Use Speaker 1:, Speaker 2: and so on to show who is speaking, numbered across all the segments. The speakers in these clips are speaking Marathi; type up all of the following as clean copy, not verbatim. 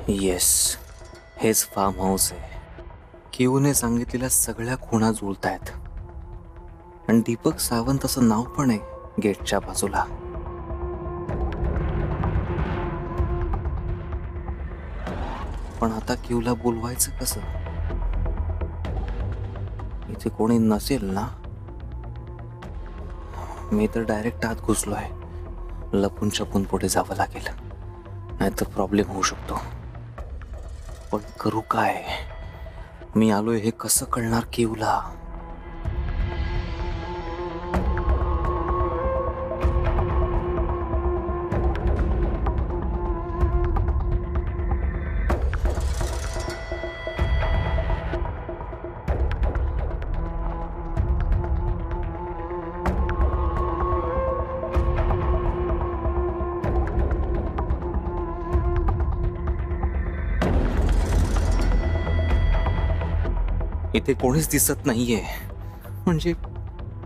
Speaker 1: येस, हेच फार्म हाऊस आहे. केऊने सांगितलेल्या सगळ्या खुणा जुळतायत. आणि दीपक सावंत असं नाव पण आहे गेटच्या बाजूला. पण आता क्यूला बोलवायचं कसं? इथे कोणी नसेल ना? मी तर डायरेक्ट आत घुसलोय. लपून छपून पुढे जावं लागेल, नाहीतर प्रॉब्लेम होऊ शकतो. पण करू काय? मी आलोय हे कसं कळणार क्यूला? इथे कोणीच दिसत नाहीये. म्हणजे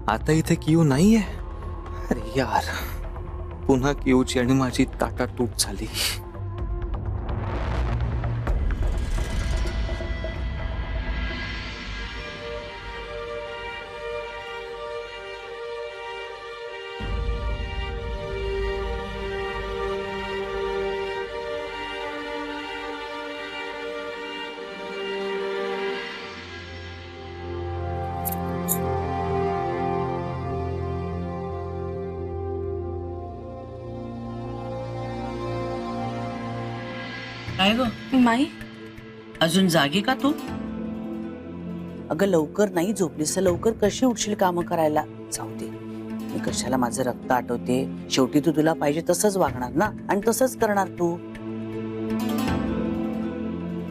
Speaker 1: आता इथे क्यू नाहीये. अरे यार, पुन्हा क्यूची आणि माझी ताटातूट झाली.
Speaker 2: काय ग
Speaker 3: माई,
Speaker 2: अजून जागी का तू?
Speaker 4: अगं लवकर नाही झोपलीस तर लवकर कशी उठशील काम करायला? जाऊ दे, मी कशाला माझं रक्त आटवते. शेवटी तू तुला पाहिजे तसंच वागणार ना, आणि तसंच करणार तू.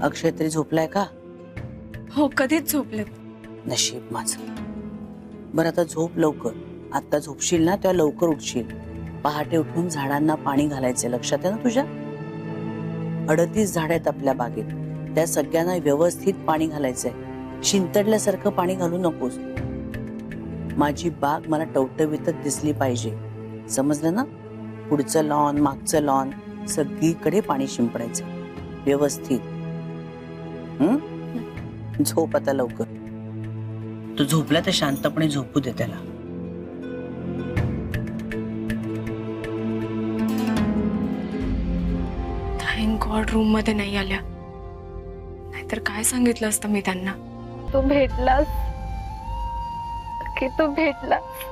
Speaker 4: अक्षय तरी झोपलाय का?
Speaker 3: हो कधीच झोपलेत.
Speaker 4: नशीब माझं. बरं आता झोप लवकर. आता झोपशील ना तेव्हा लवकर उठशील. पहाटे उठून झाडांना पाणी घालायचे, लक्षात आहे ना तुझ्या? 38 झाड आहेत आपल्या बागेत, त्या सगळ्यांना व्यवस्थित पाणी घालायचंय. शिंतडल्यासारखं पाणी घालू नकोस. माझी बाग मला टवटवीतच दिसली पाहिजे, समजलं ना? पुढचं लॉन, मागचं लॉन, सगळीकडे पाणी शिंपडायचं व्यवस्थित. झोप आता लवकर.
Speaker 2: तू झोपला तर शांतपणे झोपू दे त्याला.
Speaker 3: थँक गॉड रूम मध्ये नाही आल्या, नाहीतर काय सांगितलं असतं मी त्यांना. तू भेटलास की तू भेटलास.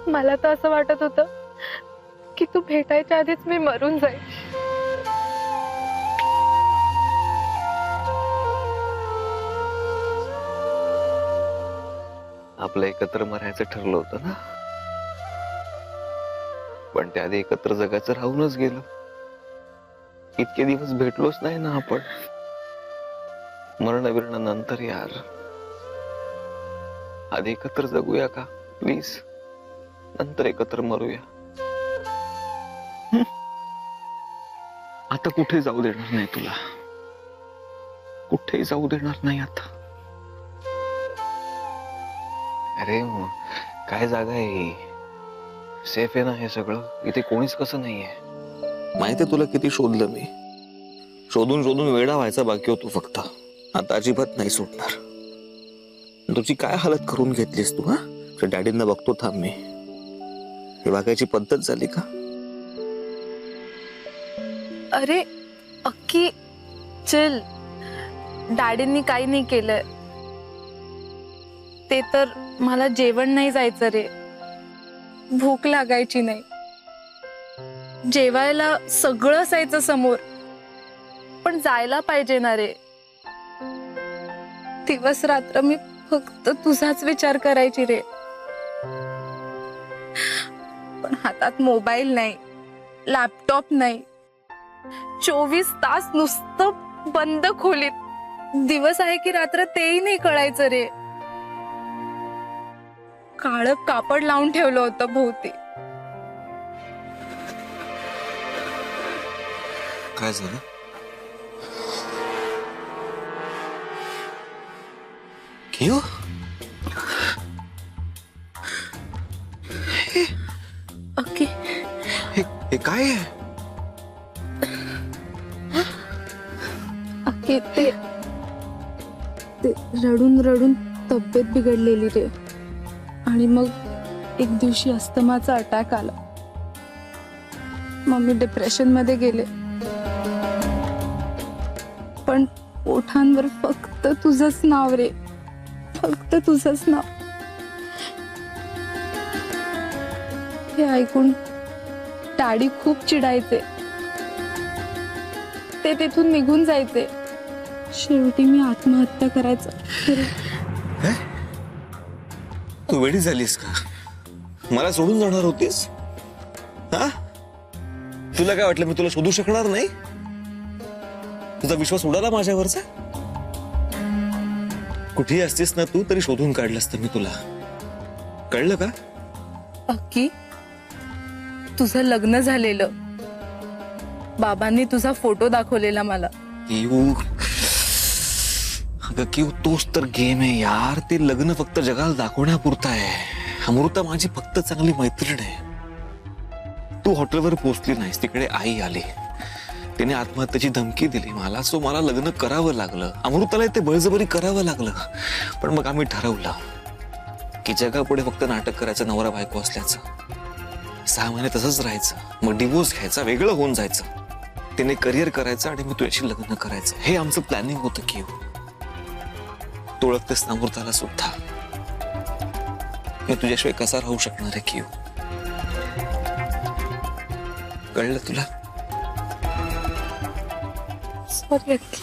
Speaker 3: मला तर असं वाटत होतं की तू भेटायच्या आधीच मी मरून जाईल.
Speaker 1: आपलं एकत्र मरायचं ठरलं होतं ना, पण त्याआधी एकत्र जगायचं राहूनच गेलं. इतके दिवस भेटलोच नाही ना आपण. मरण यार, आधी एकत्र जगूया का प्लीज, नंतर एकत्र मरूया. आता कुठे जाऊ देणार नाही तुला, कुठेही जाऊ देणार नाही आता. अरे काय जागा आहे, सेफ आहे ना हे सगळं? इथे कोणीच कसं नाहीये. माहितीये तुला किती शोधलं मी, शोधून शोधून वेडा व्हायचा बाकी होतो फक्त. आता अजिबात नाही सुटणार. तुझी काय हालत करून घेतलीस तू? हा, डॅडींना बघतो थांब मी. हे वागायची पद्धत झाली का?
Speaker 3: अरे अक्की चिल, डॅडींनी काही नाही केलंय. ते तर मला जेवण नाही जायचं रे, भूक लागायची नाही. जेवायला सगळं असायचं समोर, पण जायला पाहिजे ना रे. दिवस रात्र मी फक्त तुझाच विचार करायची रे. पण हातात मोबाईल नाही, लॅपटॉप नाही, 24 तास नुसतं बंद खोलीत. दिवस आहे की रात्र तेही नाही कळायचं रे. काळं कापड लावून ठेवलं होतं भोवती.
Speaker 1: काय झालं? क्यों?
Speaker 3: ओके,
Speaker 1: हे काय आहे?
Speaker 3: की ते रडून रडून तब्येत बिघडलेली रे. आणि मग एक दिवशी अस्थमाचा अटॅक आला. मग मी डिप्रेशन मध्ये गेले. पण ओठांवर फक्त तुझंच नाव रे, फक्त तुझंच नाव. हे ऐकून डॅडी खूप चिडायचे. ते तिथून निघून जायचे. शेवटी मी आत्महत्या करायचं.
Speaker 1: तू वेडी झालीस का? मला सोडून जाणार होतीस? हा, तुला काय वाटलं मी तुला शोधू शकणार नाही? तुझा विश्वास उडाला माझ्यावरचा? कुठेही असतीस ना तू तरी शोधून काढलं असतं मी तुला. कळलं का?
Speaker 3: अक्की, तुझं लग्न झालेलं. बाबांनी तुझा फोटो दाखवलेला मला.
Speaker 1: अगं क्यू, तोच तर गेम आहे यार. ते लग्न फक्त जगाला दाखवण्यापुरतं आहे. अमृता माझी फक्त चांगली मैत्रीण आहे. तू हॉटेलवर पोहोचली नाहीस, तिकडे आई आली. तिने आत्महत्येची धमकी दिली मला. सो मला लग्न करावं लागलं. अमृताला ते बळजबरी करावं लागलं. पण मग आम्ही ठरवलं की जगापुढे फक्त नाटक करायचं नवरा बायको असल्याचं. 6 महिने तसंच राहायचं, मग डिवोर्स घ्यायचा, वेगळं होऊन जायचं. तिने करिअर करायचं आणि मी तुझ्याशी लग्न करायचं. हे आमचं प्लॅनिंग होतं की तू ओळखतेस अमृताला सुद्धा. मी तुझ्याशिवाय कसा राहू शकणार आहे की? कळलं तुला?
Speaker 3: सॉरी अक्की.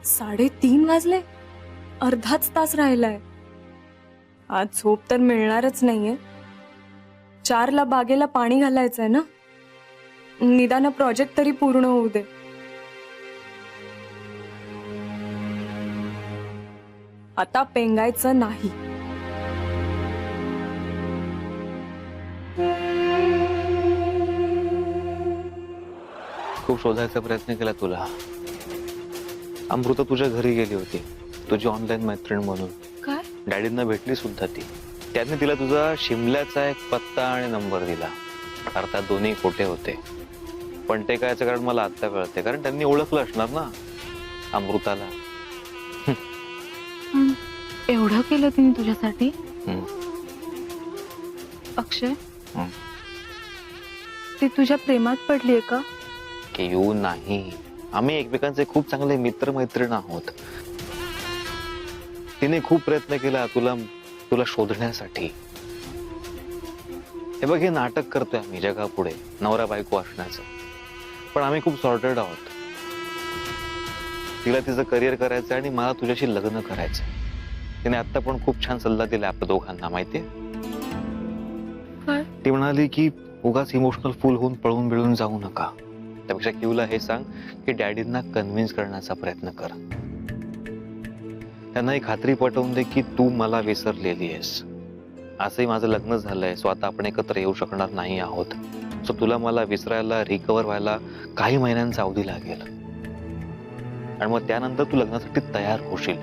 Speaker 3: साडेतीन वाजले. अर्धाच तास राहिलाय. आज झोप तर मिळणारच नाहीये. 4ला बागेला पाणी घालायचंय ना. निदान प्रोजेक्ट तरी पूर्ण होऊ दे. आता पेंगायचं नाही.
Speaker 1: खूप शोधायचा प्रयत्न केला तुला. अमृता तुझ्या घरी गेली होती, तुझी ऑनलाईन मैत्रीण म्हणून.
Speaker 3: काय?
Speaker 1: डॅडींना भेटली सुद्धा ती. त्याने तिला तुझा शिमल्याचा एक पत्ता आणि नंबर दिला. अर्थात दोन्ही खोटे होते. पण ते काय कारण मला आता कळते, कारण त्यांनी ओळखलं असणार ना अमृताला.
Speaker 3: एवढं केलं तिने तुझ्यासाठी? अक्षय, ती तुझ्या प्रेमात पडलीये का?
Speaker 1: की येऊ नाही. आम्ही एकमेकांचे खूप चांगले मित्र मैत्रीण आहोत. तिने खूप प्रयत्न केला तुला शोधण्यासाठी. हे बघ, हे नाटक करतोय आम्ही जगापुढे नवरा बायको असण्याचं. पण आम्ही खूप सॉर्टेड आहोत. तिला तिचं करिअर करायचं आणि मला तुझ्याशी लग्न करायचं. तिने आता पण खूप छान सल्ला दिला आपल्या दोघांना, माहितीये? ती म्हणाली की उगाच इमोशनल फुल होऊन पळून बिळून जाऊ नका. त्यापेक्षा क्यूला हे सांग की डॅडींना कन्व्हिन्स करण्याचा प्रयत्न कर. त्यांना ही खात्री पटवून दे की तू मला विसरलेली आहेस. असंही माझं लग्न झालंय, सो आता आपण एकत्र येऊ शकणार नाही आहोत. सो तुला मला विसरायला, रिकवर व्हायला काही महिन्यांचा अवधी लागेल. आणि मग त्यानंतर तू लग्नासाठी तयार होशील,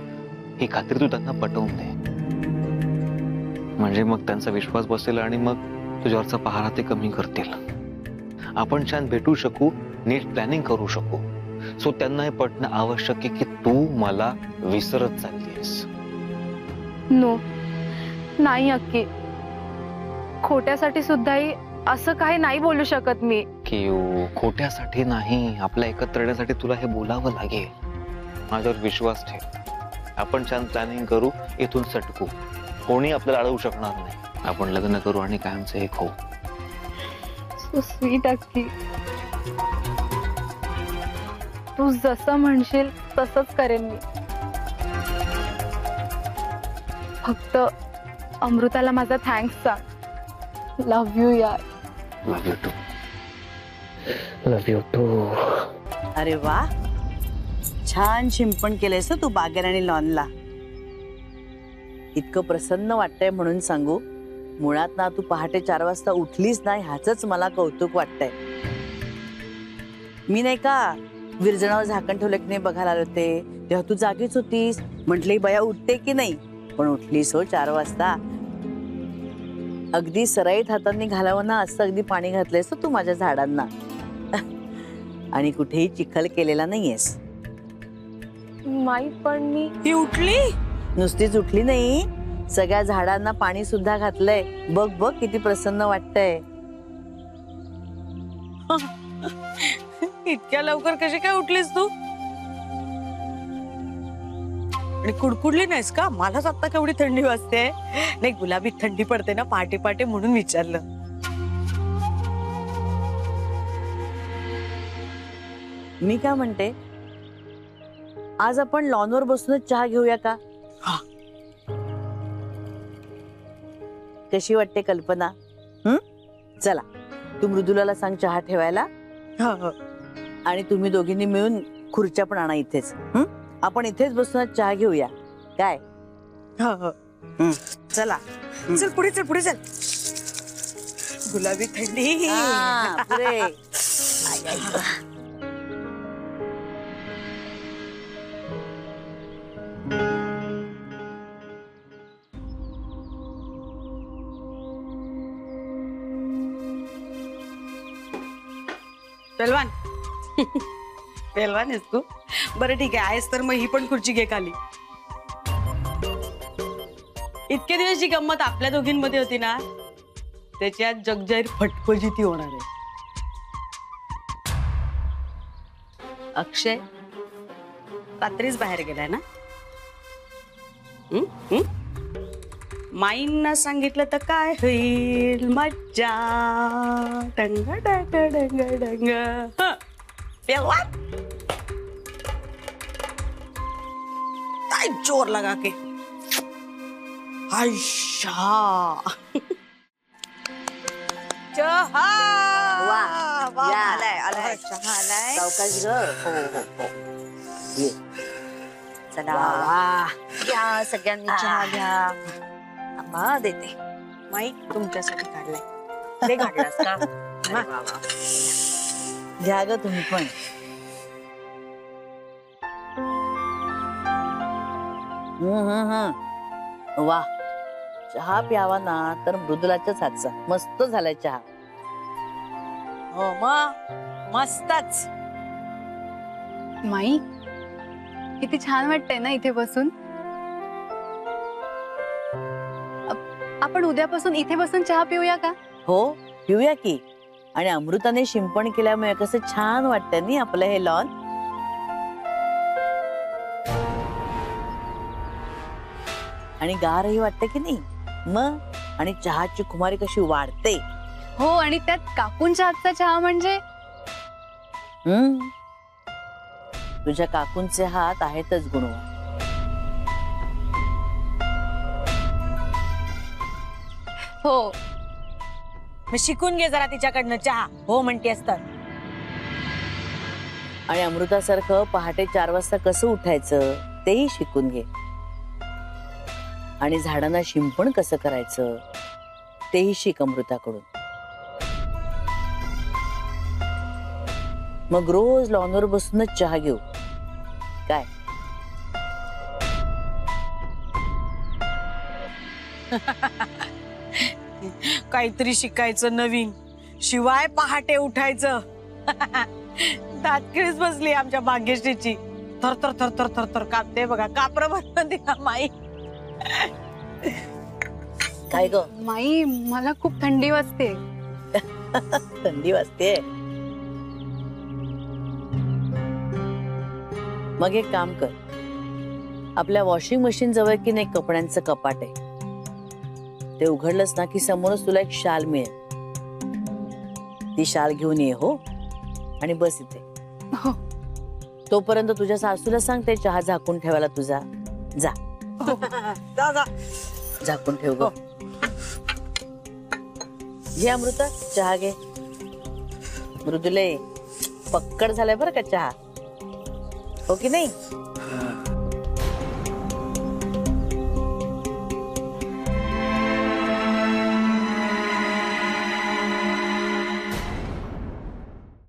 Speaker 1: ही खात्री तू त्यांना पटवून दे. म्हणजे मग त्यांचा विश्वास बसेल आणि मग तुझ्यावरचा पहारा ते कमी करतील. आपण छान भेटू शकू, नीट प्लॅनिंग करू शकू. सो त्यांना हे पटणं आवश्यक आहे की तू मला विसरत चाललीस.
Speaker 3: नो, नाही अक्की. खोट्यासाठी सुद्धाही असं काही नाही बोलू शकत मी.
Speaker 1: क्यू, खोट्यासाठी नाही, आपल्या एकत्र येण्यासाठी तुला हे बोलावं लागेल. माझ्यावर विश्वास ठेव. आपण छान प्लॅनिंग करू, इथून सटकू. कोणी आपल्याला अडवू शकणार नाही. आपण लग्न करू आणि कायमचं एक होऊ.
Speaker 3: सो स्वीट अक्की. तू जसं म्हणशील तसंच करेन मी. फक्त अमृताला माझा थँक्स सांग. लव्ह यू यार.
Speaker 1: Love you too. Love you too.
Speaker 4: अरे वा, छान शिंपण केलंयस तू बागेर आणि लॉनला. इतकं प्रसन्न वाटतंय म्हणून सांगू, मुळात ना तू पहाटे 4 वाजता उठलीस ना, ह्याच मला कौतुक वाटतंय. मी नाही का विरजणावर झाकण ठेवलं की नाही बघायला आले होते तेव्हा तू जागीच होतीस. म्हटली बया उठते की नाही, पण उठलीस हो 4 वाजता. अगदी सराईत हातांनी घालावं ना असं अगदी पाणी घातलंयस तू माझ्या झाडांना. आणि कुठेही चिखल केलेला नाहीयेस.
Speaker 3: माई पण मी
Speaker 4: ती उठली, नुसतीच उठली नाही, सगळ्या झाडांना पाणी सुद्धा घातलंय. बघ बघ किती प्रसन्न वाटतंय. इतक्या लवकर कशी काय उठलीस तू? आणि कुडकुडली नाहीस का? मलाच आता केवढी थंडी वाजते. नाही गुलाबी थंडी पडते ना पहाटे पहाटे म्हणून विचारलं. मी काय म्हणते, आज आपण लॉनवर बसूनच चहा घेऊया का? कशी वाटते कल्पना? चला तू मृदुलाला सांग चहा ठेवायला. आणि तुम्ही दोघींनी मिळून खुर्च्या पण आणा इथेच. आपण इथेच बसून चहा घेऊया काय? चला चल पुढे चल पुढे चल. गुलाबी थंडी. पुढे.
Speaker 5: पेलवान पेलवान आहेस तू? बरं ठीक आहे, आहेस तर मग ही पण खुर्ची घे खाली. इतके दिवस जी गंमत आपल्या दोघींमध्ये होती ना, त्याच्यात जगजाहीर फटफजिती होणार आहे. अक्षय रात्रीच बाहेर गेलाय ना? माईंना सांगितलं तर काय होईल मज्जा. डंग डंग डंग डंग. पेलवान काय जोर लगा के. आयशा चहा.
Speaker 4: वा, या.
Speaker 5: आलाय आलाय चहा आलाय.
Speaker 4: सावकाश ग. हो. ये.
Speaker 5: चला
Speaker 4: घ्या सगळ्यांनी चहा घ्या. देते.
Speaker 5: माई तुमच्यासाठी काढलाय. ते काढलास का?
Speaker 4: घ्या ग तुम्ही पण. वा, चहा प्यावा ना तर मृदुलाच्याच हातचा. मस्त झालाय चहा.
Speaker 5: हो मग मस्तच.
Speaker 6: माई किती छान वाटतंय ना इथे बसून. आपण उद्यापासून इथे बसून चहा पिऊया का?
Speaker 4: हो पिऊया की. आणि अमृताने शिंपण केल्यामुळे कसं छान वाटतंय नी आपलं हे लॉन. आणि गारही वाटतं की नाही मग. आणि चहाची खुमारी कशी वाढते.
Speaker 6: हो, आणि त्यात काकूंच्या हातचा चहा म्हणजे.
Speaker 4: तुझ्या काकूंचे हात आहेतच गुणवान.
Speaker 6: हो,
Speaker 5: मग शिकून घे जरा तिच्याकडनं चहा. हो म्हणतेस तर.
Speaker 4: आणि अमृतासारखं पहाटे 4 वाजता कसं उठायचं तेही शिकून घे. आणि झाडांना शिंपण कसं करायचं तेही शिक अमृताकडून. मग रोज लॉनवर बसूनच चहा घेऊ काय?
Speaker 5: काहीतरी शिकायचं नवीन, शिवाय पहाटे उठायचं. दातखिळीच बसली आमच्या भाग्यश्रीची. थर थर थर थर थर थर कापते बघा. कापर भरलं तिला माई.
Speaker 4: काय ग?
Speaker 6: माई मला खूप थंडी वाजते.
Speaker 4: थंडी वाजते. मग एक काम कर, आपल्या वॉशिंग मशीन जवळ की नाही कपड्यांचं कपाट आहे, ते उघडलंस ना की समोरच तुला एक शाल मिळेल. ती शाल घेऊन ये हो आणि बस इथे.
Speaker 6: हो.
Speaker 4: तोपर्यंत तुझ्या सासूला सांग ते चहा झाकून ठेवायला तुझा. जा
Speaker 5: जा जा.
Speaker 4: झाकून ठेव ग. घे अमृता चहा घे. मृदुले पक्कड झालाय बरं का चहा. हो की नाही?